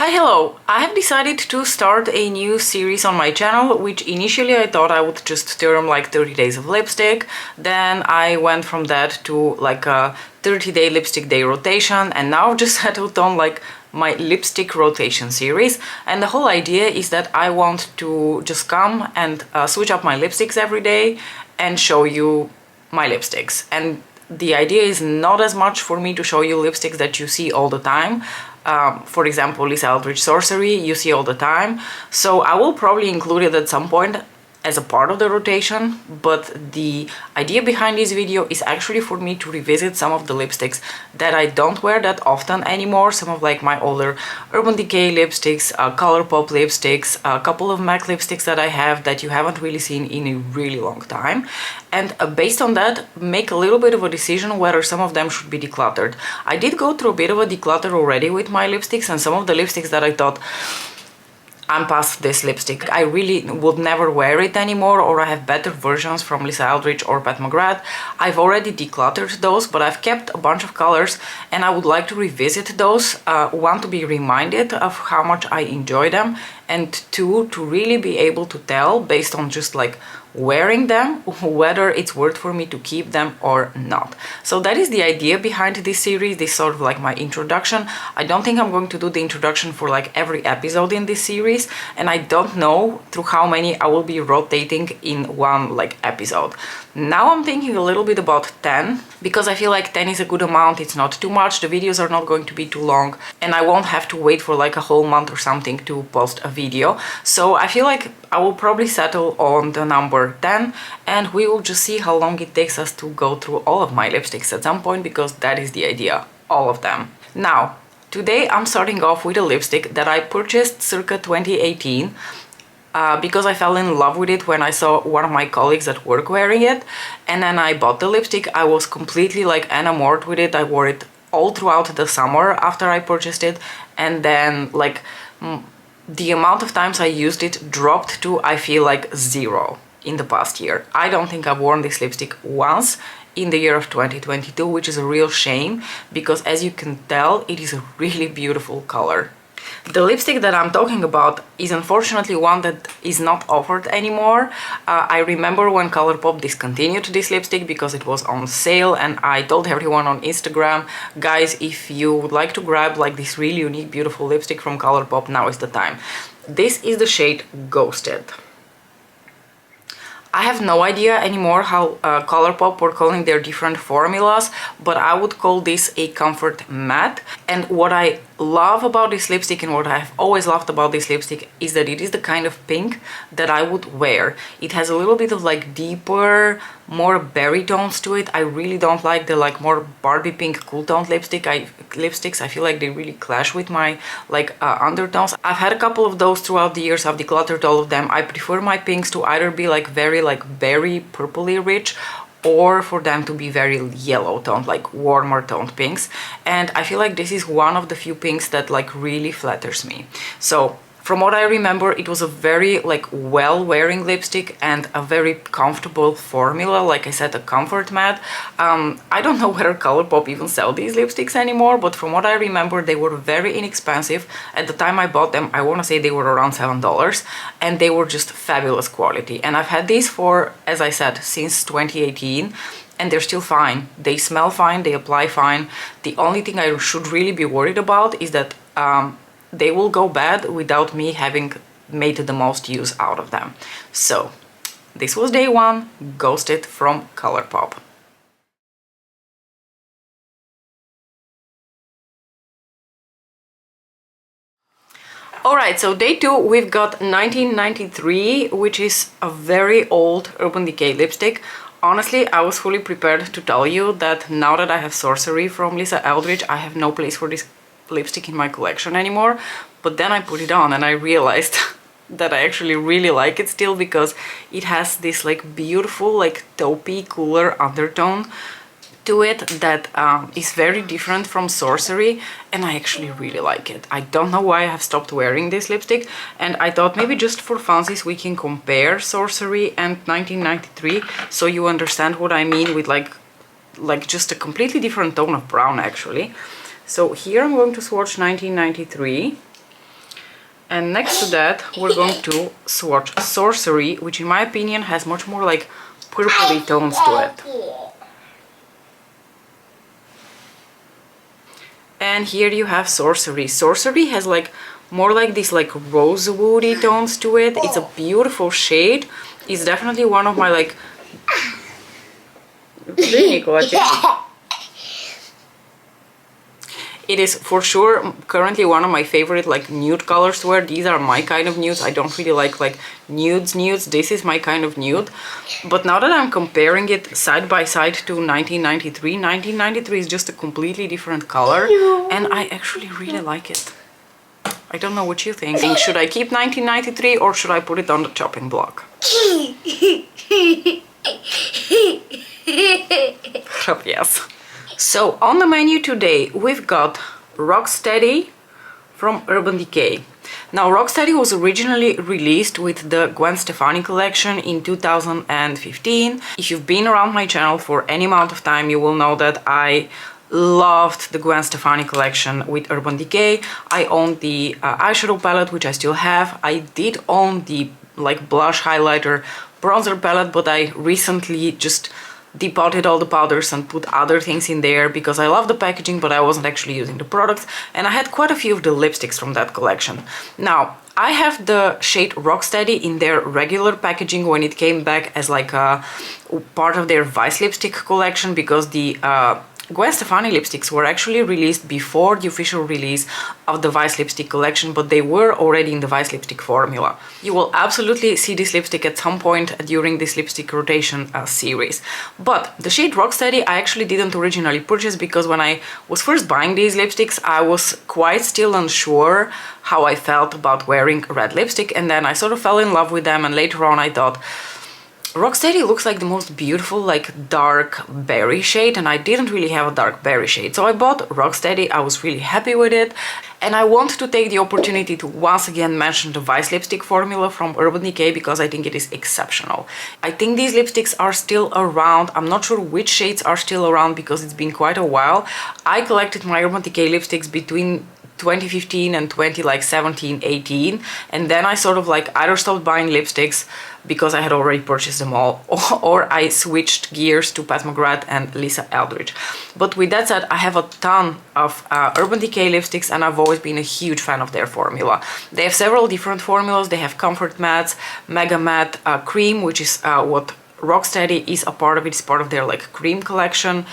Hi, hello! I have decided to start a new series on my channel, which initially I thought I would just term like 30 days of lipstick. Then I went from that to like a 30-day lipstick day rotation, and now I've just settled on like my lipstick rotation series. And the whole idea is that I want to just come and switch up my lipsticks every day and show you my lipsticks. And the idea is not as much for me to show you lipsticks that you see all the time. For example, Lisa Eldridge Sorcery, you see all the time. So I will probably include it at some point as a part of the rotation, but the idea behind this video is actually for me to revisit some of the lipsticks that I don't wear that often anymore, some of like my older Urban Decay lipsticks, Colourpop lipsticks, a couple of MAC lipsticks that I have that you haven't really seen in a really long time, and based on that make a little bit of a decision whether some of them should be decluttered. I did go through a bit of a declutter already with my lipsticks, and some of the lipsticks that I thought I'm past this lipstick, I really would never wear it anymore, or I have better versions from Lisa Eldridge or Pat McGrath. I've already decluttered those, but I've kept a bunch of colors and I would like to revisit those. One, to be reminded of how much I enjoy them, and two, to really be able to tell based on just like wearing them whether it's worth for me to keep them or not. So that is the idea behind this series, this sort of like my introduction. I don't think I'm going to do the introduction for like every episode in this series, and I don't know through how many I will be rotating in one like episode. Now I'm thinking a little bit about 10, because I feel like 10 is a good amount, it's not too much, the videos are not going to be too long, and I won't have to wait for like a whole month or something to post a video. So I feel like I will probably settle on the number 10, and we will just see how long it takes us to go through all of my lipsticks at some point, because that is the idea, all of them. Now, today I'm starting off with a lipstick that I purchased circa 2018, because I fell in love with it when I saw one of my colleagues at work wearing it, and then I bought the lipstick. I was completely like enamored with it. I wore it all throughout the summer after I purchased it, and then like the amount of times I used it dropped to, I feel like, 0 in the past year. I don't think I've worn this lipstick once in the year of 2022, which is a real shame, because as you can tell, it is a really beautiful color. The lipstick that I'm talking about is unfortunately one that is not offered anymore. I remember when Colourpop discontinued this lipstick because it was on sale, and I told everyone on Instagram, guys, if you would like to grab like this really unique, beautiful lipstick from Colourpop, now is the time. This is the shade Ghosted. I have no idea anymore how Colourpop were calling their different formulas, but I would call this a comfort matte. And what I love about this lipstick, and what I've always loved about this lipstick, is that it is the kind of pink that I would wear. It has a little bit of like deeper, more berry tones to it. I really don't like the like more Barbie pink cool toned lipsticks. I feel like they really clash with my like undertones. I've had a couple of those throughout the years. I've decluttered all of them. I prefer my pinks to either be like very like berry purpley rich, or for them to be very yellow toned, like warmer toned pinks. And I feel like this is one of the few pinks that like really flatters me. So from what I remember, it was a very like well-wearing lipstick and a very comfortable formula. Like I said, a comfort matte. I don't know whether Colourpop even sell these lipsticks anymore, but from what I remember, they were very inexpensive. At the time I bought them, I want to say they were around $7, and they were just fabulous quality. And I've had these for, as I said, since 2018. And they're still fine. They smell fine, they apply fine. The only thing I should really be worried about is that they will go bad without me having made the most use out of them. So this was day 1, Ghosted from Colourpop. Alright, so day 2 we've got 1993, which is a very old Urban Decay lipstick. Honestly, I was fully prepared to tell you that now that I have Sorcery from Lisa Eldridge, I have no place for this lipstick in my collection anymore. But then I put it on and I realized that I actually really like it still, because it has this like beautiful like taupey cooler undertone to it that is very different from Sorcery, and I actually really like it. I don't know why I have stopped wearing this lipstick, and I thought maybe just for funsies we can compare Sorcery and 1993, so you understand what I mean with like just a completely different tone of brown actually. So here I'm going to swatch 1993. And next to that, we're going to swatch Sorcery, which in my opinion has much more like purpley tones to it. And here you have Sorcery. Sorcery has like more like these like rosewoody tones to it. It's a beautiful shade. It's definitely one of my like... It is for sure currently one of my favorite like nude colors to wear. These are my kind of nudes. I don't really like nudes. This is my kind of nude. But now that I'm comparing it side by side to 1993, 1993 is just a completely different color. And I actually really like it. I don't know what you think. Should I keep 1993 or should I put it on the chopping block? Yes. So on the menu today we've got Rocksteady from Urban Decay. Now Rocksteady was originally released with the Gwen Stefani collection in 2015. If you've been around my channel for any amount of time, you will know that I loved the Gwen Stefani collection with Urban Decay. I owned the eyeshadow palette, which I still have. I did own the like blush highlighter bronzer palette, but I recently just depotted all the powders and put other things in there because I love the packaging, but I wasn't actually using the products. And I had quite a few of the lipsticks from that collection. Now I have the shade Rocksteady in their regular packaging when it came back as like a part of their Vice lipstick collection, because the Gwen Stefani lipsticks were actually released before the official release of the Vice lipstick collection, but they were already in the Vice lipstick formula. You will absolutely see this lipstick at some point during this lipstick rotation series. But the shade Rocksteady I actually didn't originally purchase because when I was first buying these lipsticks I was quite still unsure how I felt about wearing red lipstick, and then I sort of fell in love with them, and later on I thought, Rocksteady looks like the most beautiful like dark berry shade, and I didn't really have a dark berry shade, so I bought Rocksteady. I was really happy with it, and I want to take the opportunity to once again mention the Vice lipstick formula from Urban Decay because I think it is exceptional. I think these lipsticks are still around. I'm not sure which shades are still around because it's been quite a while. I collected my Urban Decay lipsticks between 2015 and 2017, 18, and then I sort of like either stopped buying lipsticks because I had already purchased them all, or I switched gears to Pat McGrath and Lisa Eldridge. But with that said, I have a ton of Urban Decay lipsticks, and I've always been a huge fan of their formula. They have several different formulas. They have Comfort Mattes, Mega Matte Cream, which is what Rocksteady is a part of. It's part of their like cream collection.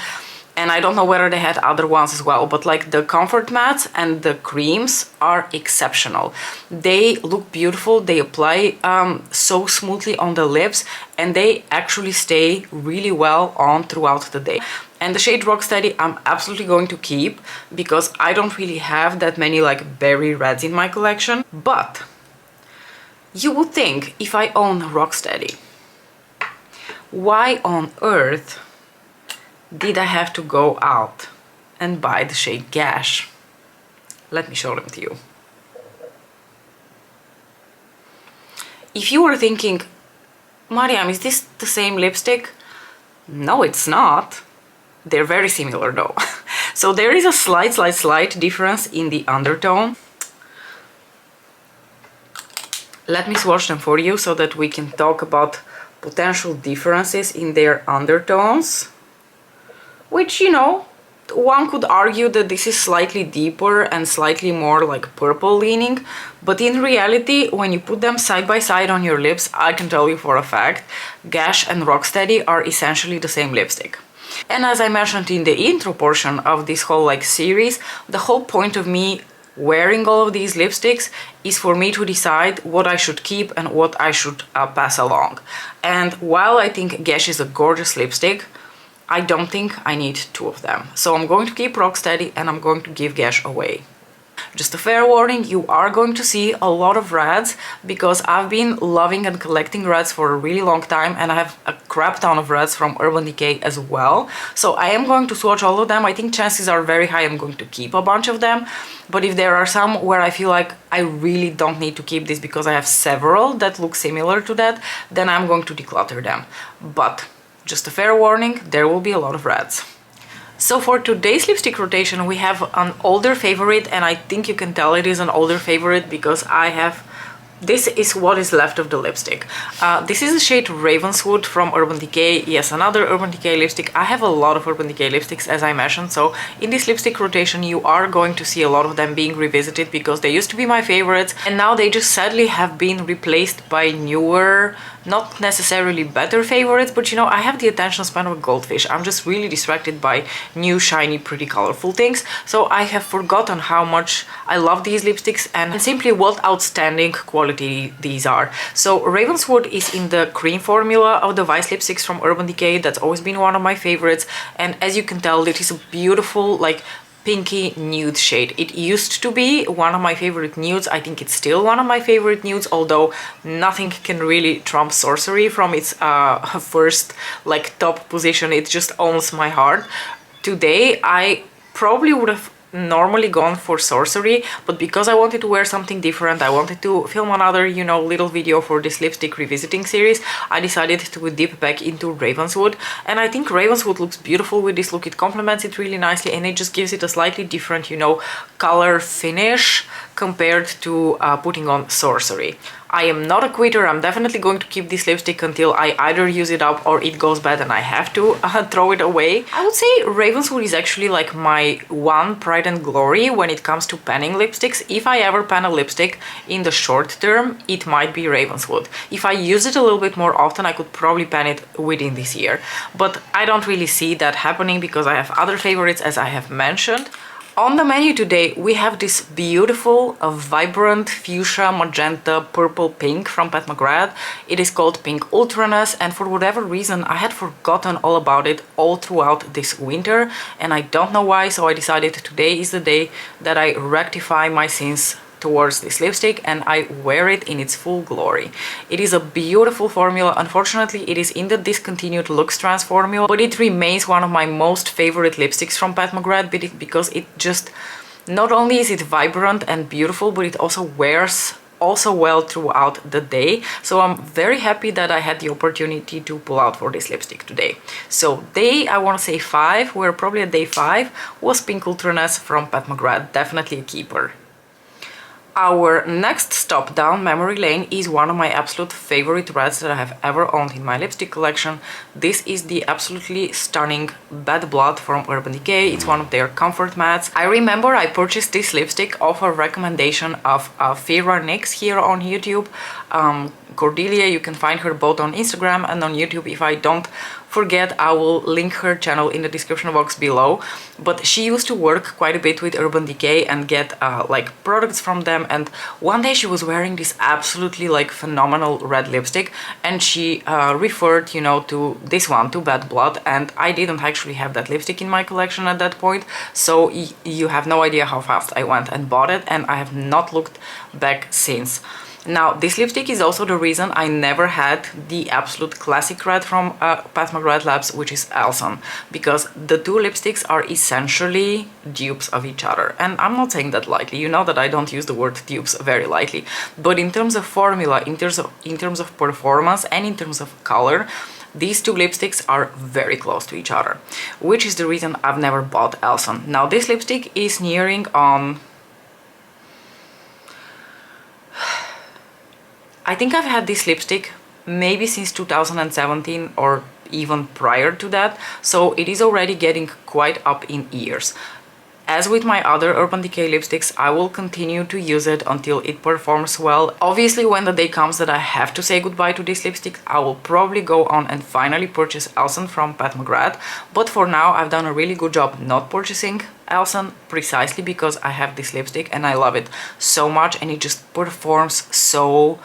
And I don't know whether they had other ones as well, but like the Comfort Mattes and the creams are exceptional. They look beautiful, they apply so smoothly on the lips, and they actually stay really well on throughout the day. And the shade Rocksteady I'm absolutely going to keep because I don't really have that many like berry reds in my collection. But you would think, if I own Rocksteady, why on earth did I have to go out and buy the shade Gash? Let me show them to you. If you were thinking, Mariam, is this the same lipstick? No, it's not. They're very similar though. So there is a slight difference in the undertone. Let me swatch them for you so that we can talk about potential differences in their undertones. Which, you know, one could argue that this is slightly deeper and slightly more like purple leaning, but in reality, when you put them side by side on your lips, I can tell you for a fact, Gash and Rocksteady are essentially the same lipstick. And as I mentioned in the intro portion of this whole like series, the whole point of me wearing all of these lipsticks is for me to decide what I should keep and what I should pass along. And while I think Gash is a gorgeous lipstick, I don't think I need two of them. So I'm going to keep Rocksteady and I'm going to give Gash away. Just a fair warning, you are going to see a lot of reds because I've been loving and collecting reds for a really long time, and I have a crap ton of reds from Urban Decay as well. So I am going to swatch all of them. I think chances are very high I'm going to keep a bunch of them. But if there are some where I feel like I really don't need to keep this because I have several that look similar to that, then I'm going to declutter them. But just a fair warning, there will be a lot of reds. So for today's lipstick rotation, we have an older favorite, and I think you can tell it is an older favorite because this is what is left of the lipstick. This is the shade Ravenswood from Urban Decay. Yes, another Urban Decay lipstick. I have a lot of Urban Decay lipsticks, as I mentioned, so in this lipstick rotation you are going to see a lot of them being revisited because they used to be my favorites and now they just sadly have been replaced by newer, not necessarily better favorites, but you know, I have the attention span of a goldfish. I'm just really distracted by new, shiny, pretty, colorful things. So I have forgotten how much I love these lipsticks and simply what outstanding quality these are. So Ravenswood is in the cream formula of the Vice lipsticks from Urban Decay. That's always been one of my favorites. And as you can tell, it is a beautiful, like, pinky nude shade. It used to be one of my favorite nudes. I think it's still one of my favorite nudes, although nothing can really trump Sorcery from its first, like, top position. It just owns my heart. Today I probably would have normally gone for Sorcery, but because I wanted to wear something different, I wanted to film another, you know, little video for this lipstick revisiting series, I decided to dip back into Ravenswood. And I think Ravenswood looks beautiful with this look. It complements it really nicely and it just gives it a slightly different, you know, color finish compared to putting on Sorcery. I am not a quitter. I'm definitely going to keep this lipstick until I either use it up or it goes bad and I have to throw it away. I would say Ravenswood is actually like my one pride and glory when it comes to panning lipsticks. If I ever pan a lipstick in the short term, it might be Ravenswood. If I use it a little bit more often, I could probably pan it within this year. But I don't really see that happening because I have other favorites, as I have mentioned. On the menu today, we have this beautiful, vibrant fuchsia, magenta, purple pink from Pat McGrath. It is called Pink Ultraness, and for whatever reason, I had forgotten all about it all throughout this winter, and I don't know why, so I decided today is the day that I rectify my sins towards this lipstick and I wear it in its full glory. It is a beautiful formula. Unfortunately, it is in the discontinued Lux Trans formula, but it remains one of my most favorite lipsticks from Pat McGrath because it just, not only is it vibrant and beautiful, but it also wears also well throughout the day. So I'm very happy that I had the opportunity to pull out for this lipstick today. So day, I want to say 5, we're probably at day 5, was Pink Ultraness from Pat McGrath. Definitely a keeper. Our next stop down memory lane is one of my absolute favorite reds that I have ever owned in my lipstick collection. This is the absolutely stunning Bad Blood from Urban Decay. It's one of their comfort mattes. I remember I purchased this lipstick off a recommendation of Fira Nix here on YouTube. Cordelia, you can find her both on Instagram and on YouTube. If I don't forget, I will link her channel in the description box below. But she used to work quite a bit with Urban Decay and get like products from them, and one day she was wearing this absolutely like phenomenal red lipstick and she referred, you know, to this one, to Bad Blood, and I didn't actually have that lipstick in my collection at that point, so you have no idea how fast I went and bought it, and I have not looked back since. Now, this lipstick is also the reason I never had the absolute classic red from Pat McGrath Labs, which is Elson, because the two lipsticks are essentially dupes of each other. And I'm not saying that lightly, you know that I don't use the word dupes very lightly, but in terms of formula, in terms of performance, and in terms of color, these two lipsticks are very close to each other, which is the reason I've never bought Elson. Now, this lipstick is nearing on... I think I've had this lipstick maybe since 2017 or even prior to that, so it is already getting quite up in years. As with my other Urban Decay lipsticks, I will continue to use it until it performs well. Obviously, when the day comes that I have to say goodbye to this lipstick, I will probably go on and finally purchase Elson from Pat McGrath, but for now I've done a really good job not purchasing Elson, precisely because I have this lipstick and I love it so much and it just performs so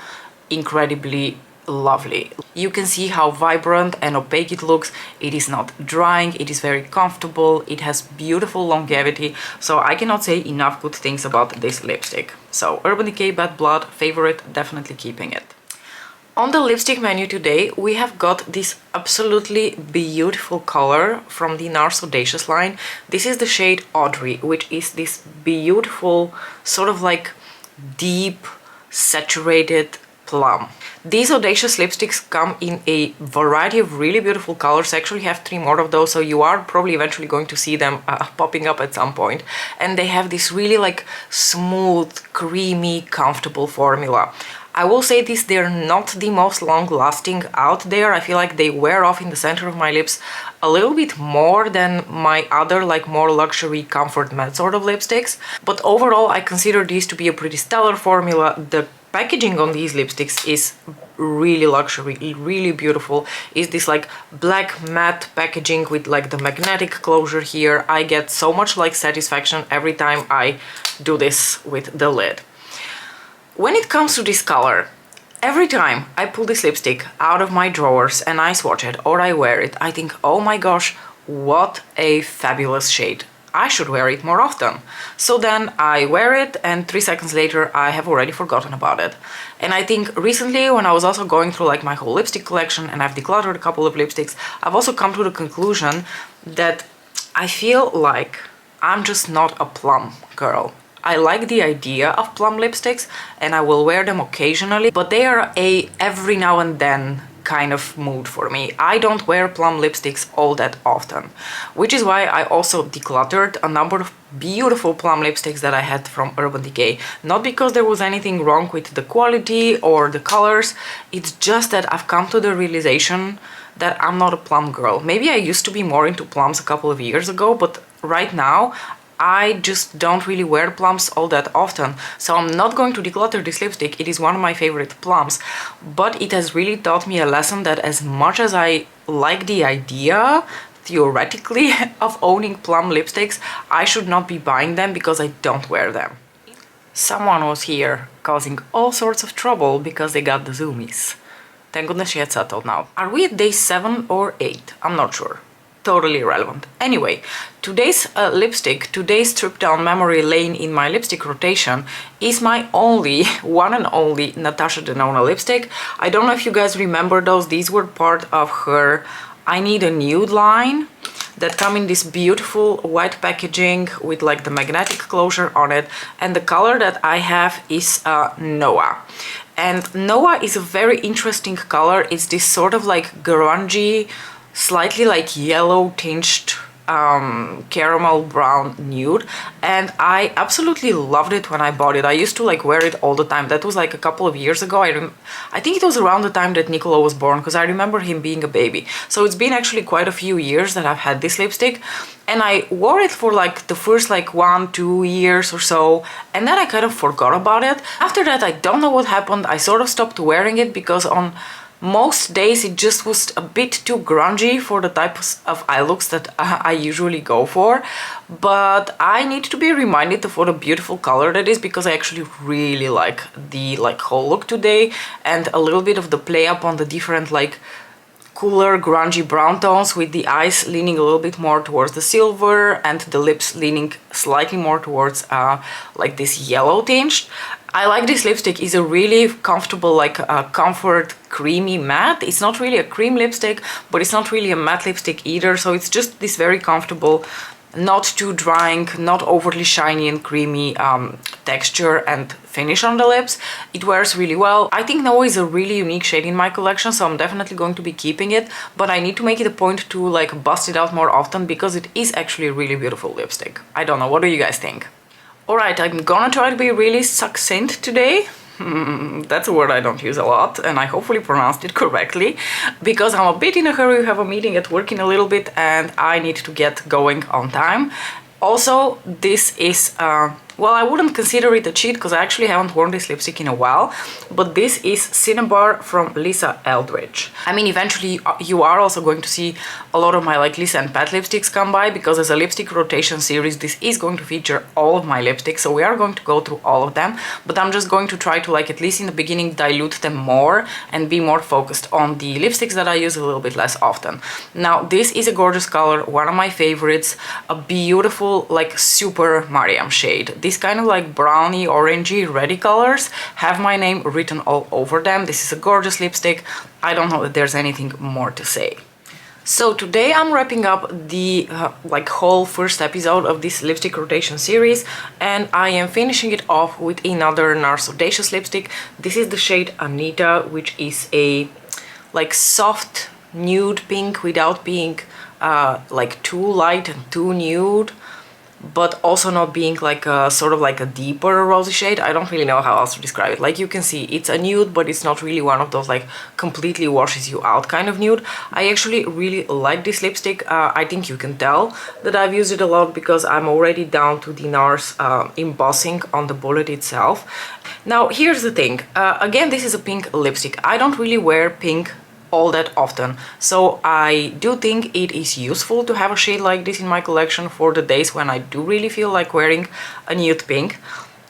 incredibly lovely. You can see how vibrant and opaque it looks. It is not drying, it is very comfortable, it has beautiful longevity, so I cannot say enough good things about this lipstick. So Urban Decay Bad Blood, favorite, definitely keeping it. On the lipstick menu today, we have got this absolutely beautiful color from the NARS Audacious line. This is the shade Audrey, which is this beautiful, sort of like deep, saturated Plum. These audacious lipsticks come in a variety of really beautiful colors. I actually have 3 more of those, so you are probably eventually going to see them popping up at some point. And they have this really like smooth, creamy, comfortable formula. I will say this, they're not the most long-lasting out there. I feel like they wear off in the center of my lips a little bit more than my other like more luxury comfort matte sort of lipsticks. But overall, I consider these to be a pretty stellar formula. The packaging on these lipsticks is really luxury, really beautiful. It's this like black matte packaging with like the magnetic closure here. I get so much like satisfaction every time I do this with the lid. When it comes to this color, every time I pull this lipstick out of my drawers and I swatch it or I wear it, I think, oh my gosh, what a fabulous shade. I should wear it more often. So then I wear it and 3 seconds later I have already forgotten about it. And I think recently when I was also going through like my whole lipstick collection and I've decluttered a couple of lipsticks, I've also come to the conclusion that I feel like I'm just not a plum girl. I like the idea of plum lipsticks and I will wear them occasionally, but they are a every now and then kind of mood for me. I don't wear plum lipsticks all that often, which is why I also decluttered a number of beautiful plum lipsticks that I had from Urban Decay. Not because there was anything wrong with the quality or the colors, it's just that I've come to the realization that I'm not a plum girl. Maybe I used to be more into plums a couple of years ago, but right now I just don't really wear plums all that often, so I'm not going to declutter this lipstick. It is one of my favorite plums, but it has really taught me a lesson that as much as I like the idea, theoretically, of owning plum lipsticks, I should not be buying them because I don't wear them. Someone was here causing all sorts of trouble because they got the zoomies. Thank goodness she had settled now. Are we at day 7 or 8? I'm not sure. Totally irrelevant. Anyway, today's lipstick, today's trip down memory lane in my lipstick rotation is my only, one and only NATASHA DENONA lipstick. I don't know if you guys remember those. These were part of her I Need a Nude line that come in this beautiful white packaging with like the magnetic closure on it. And the color that I have is Noah. And Noah is a very interesting color. It's this sort of like grungy, slightly like yellow tinged caramel brown nude, and I absolutely loved it when I bought it. I used to like wear it all the time. That was like a couple of years ago. I think it was around the time that Niccolo was born, because I remember him being a baby. So it's been actually quite a few years that I've had this lipstick, and I wore it for like the first like 1-2 years or so, and then I kind of forgot about it. After that, I don't know what happened. I sort of stopped wearing it because on most days it just was a bit too grungy for the types of eye looks that I usually go for. But I need to be reminded of what a beautiful color that is, because I actually really like the whole look today, and a little bit of the play up on the different like cooler grungy brown tones, with the eyes leaning a little bit more towards the silver and the lips leaning slightly more towards like this yellow tinge. I like this lipstick. It's a really comfortable, like comfort creamy matte. It's not really a cream lipstick, but it's not really a matte lipstick either. So it's just this very comfortable, not too drying, not overly shiny and creamy texture and finish on the lips. It wears really well. I think Noah is a really unique shade in my collection, so I'm definitely going to be keeping it, but I need to make it a point to like bust it out more often, because it is actually a really beautiful lipstick. I don't know, what do you guys think? Alright, I'm gonna try to be really succinct today. That's a word I don't use a lot, and I hopefully pronounced it correctly, because I'm a bit in a hurry. We have a meeting at work in a little bit and I need to get going on time. Also, this is well, I wouldn't consider it a cheat because I actually haven't worn this lipstick in a while, but this is Cinnabar from ELDRIDGE. I mean, eventually you are also going to see a lot of my like Lisa and Pat lipsticks come by, because as a lipstick rotation series, this is going to feature all of my lipsticks, so we are going to go through all of them, but I'm just going to try to, like, at least in the beginning, dilute them more and be more focused on the lipsticks that I use a little bit less often. Now, this is a gorgeous color, one of my favorites, a beautiful, like, super Mariam shade. These kind of like browny, orangey, reddy colors have my name written all over them. This is a gorgeous lipstick. I don't know that there's anything more to say. So today I'm wrapping up the like whole first episode of this lipstick rotation series, and I am finishing it off with another NARS Audacious lipstick. This is the shade Anita, which is a like soft nude pink without being like too light and too nude, but also not being like a sort of like a deeper rosy shade. I don't really know how else to describe it. Like you can see, it's a nude, but it's not really one of those like completely washes you out kind of nude. I actually really like this lipstick. I think you can tell that I've used it a lot because I'm already down to the NARS embossing on the bullet itself. Now here's the thing, again, this is a pink lipstick. I don't really wear pink all that often, so I do think it is useful to have a shade like this in my collection for the days when I do really feel like wearing a nude pink.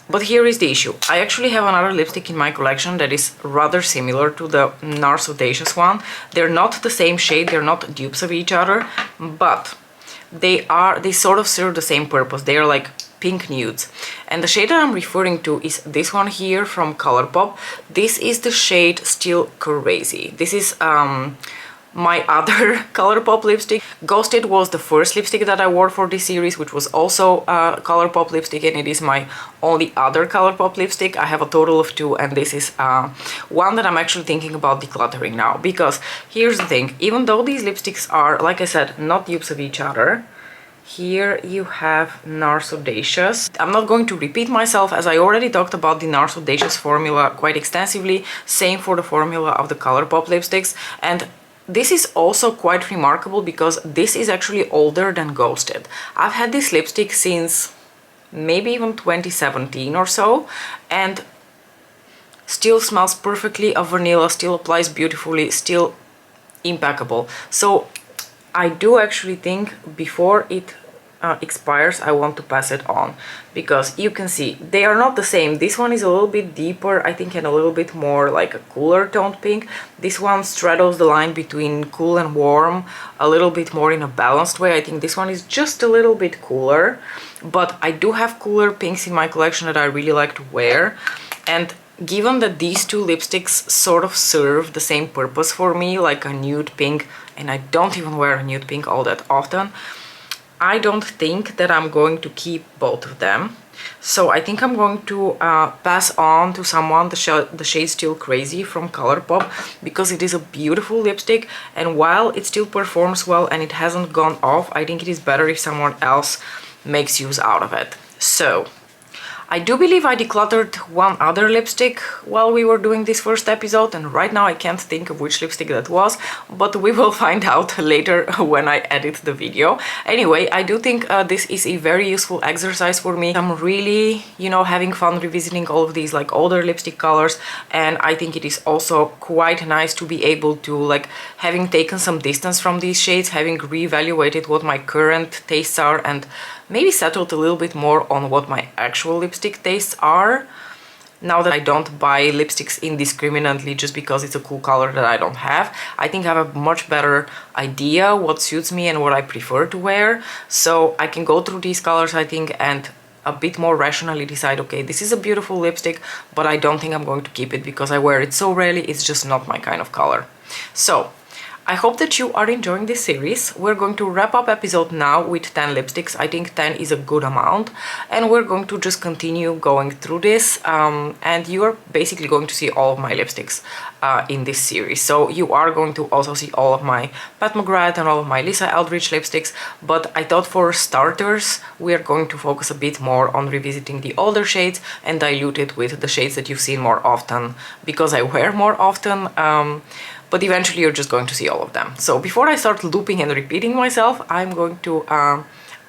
But here is the issue. I actually have another lipstick in my collection that is rather similar to the NARS Audacious one. They're not the same shade, they're not dupes of each other, but they sort of serve the same purpose. They are like pink nudes, and the shade that I'm referring to is this one here from Colourpop. This is the shade Still Crazy. This is my other Colourpop lipstick. Ghosted was the first lipstick that I wore for this series, which was also a Colourpop lipstick, and it is my only other Colourpop lipstick. I have a total of 2, and this is one that I'm actually thinking about decluttering now, because here's the thing, even though these lipsticks are, like I said, not dupes of each other, here you have NARS Audacious. I'm not going to repeat myself, as I already talked about the NARS Audacious formula quite extensively. Same for the formula of the Colourpop lipsticks. And this is also quite remarkable because this is actually older than Ghosted. I've had this lipstick since maybe even 2017 or so, and still smells perfectly of vanilla, still applies beautifully, still impeccable. So I do actually think before it expires, I want to pass it on, because you can see they are not the same. This one is a little bit deeper, I think, and a little bit more like a cooler toned pink. This one straddles the line between cool and warm a little bit more in a balanced way. I think this one is just a little bit cooler, but I do have cooler pinks in my collection that I really like to wear. And given that these two lipsticks sort of serve the same purpose for me, like a nude pink, and I don't even wear a nude pink all that often, I don't think that I'm going to keep both of them. So I think I'm going to pass on to someone the shade Still Crazy from Colourpop, because it is a beautiful lipstick, and while it still performs well and it hasn't gone off, I think it is better if someone else makes use out of it. So I do believe I decluttered one other lipstick while we were doing this first episode, and right now I can't think of which lipstick that was, but we will find out later when I edit the video. Anyway, I do think this is a very useful exercise for me. I'm really, you know, having fun revisiting all of these like older lipstick colors, and I think it is also quite nice to be able to, like, having taken some distance from these shades, having reevaluated what my current tastes are, and maybe settled a little bit more on what my actual lipstick tastes are, now that I don't buy lipsticks indiscriminately just because it's a cool color that I don't have. I think I have a much better idea what suits me and what I prefer to wear, so I can go through these colors, I think, and a bit more rationally decide, okay, this is a beautiful lipstick, but I don't think I'm going to keep it because I wear it so rarely. It's just not my kind of color. So I hope that you are enjoying this series. We're going to wrap up episode now with 10 lipsticks. I think 10 is a good amount, and we're going to just continue going through this, and you are basically going to see all of my lipsticks in this series. So you are going to also see all of my Pat McGrath and all of my Lisa Eldridge lipsticks, but I thought for starters we are going to focus a bit more on revisiting the older shades and dilute it with the shades that you've seen more often, because I wear more often. But eventually you're just going to see all of them. So before I start looping and repeating myself, I'm going to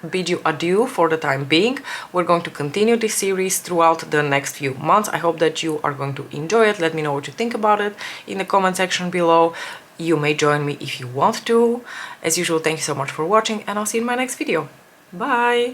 bid you adieu for the time being. We're going to continue this series throughout the next few months. I hope that you are going to enjoy it. Let me know what you think about it in the comment section below. You may join me if you want to. As usual, thank you so much for watching, and I'll see you in my next video. Bye!